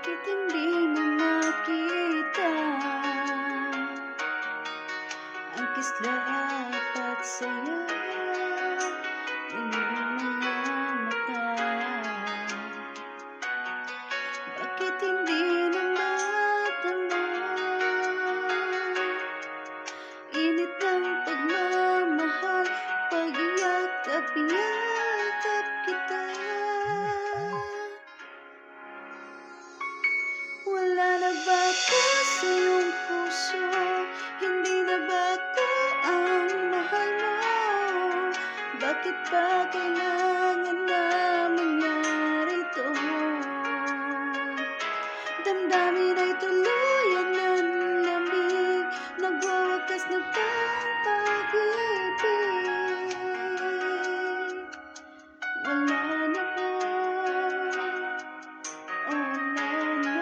Bakit hindi mo makita ang kislapat sa'yo ng iyong mga mata? Bakit hindi mo madama init ng pagmamahal, pag-iyakap-yakap kita? Wala na ba ako sa iyong puso? Hindi na ba ako ang mahal mo? Bakit ba kailangan na mangyari ito? Damdamin ay tuluyan ng lamig, nagwawakas na bang pag-ibig? Wala na ba? Wala na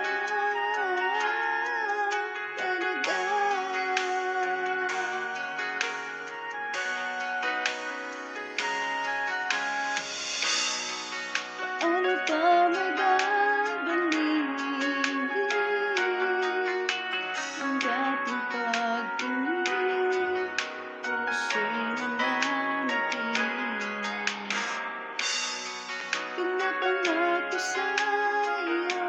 talaga. Paano ba mababalik ang dating pagtingin? Puso'y nananapin. Pinapangako sa'yo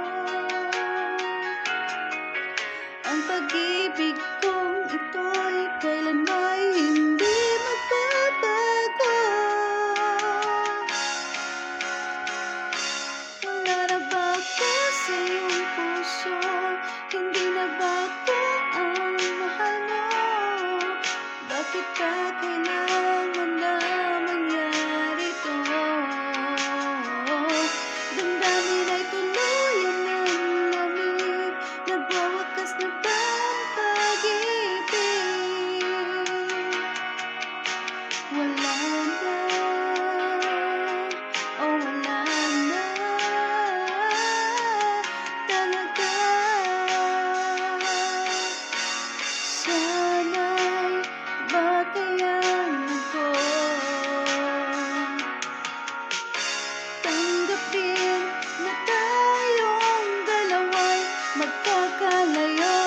ang pag-ibig kong ito'y kailanman hindi magbabago. Wala na ba ako sa iyong puso? Hindi na ba ako ang mahal mo? Bakit ba kailangan na mangyari ito? Damdamin ay tuluyan ng lamig, nagwawakas na bang pag-ibig? Wala na, wala na talaga. Sana'y batayan ko, tanggapin na tayong dalawa'y magkakalayo.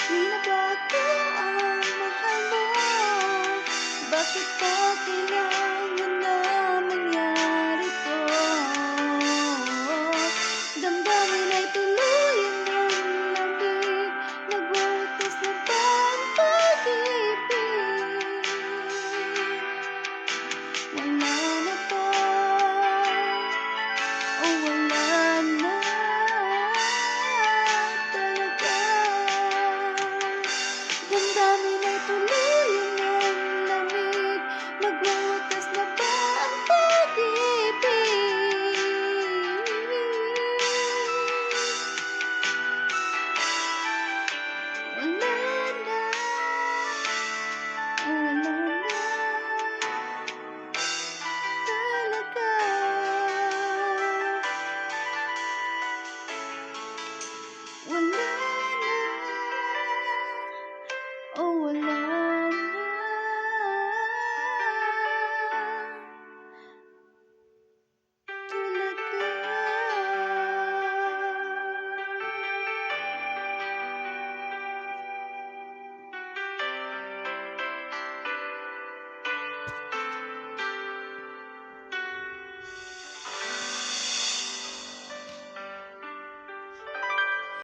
Di na ba ako ang mahal mo? Bakit ba kailangan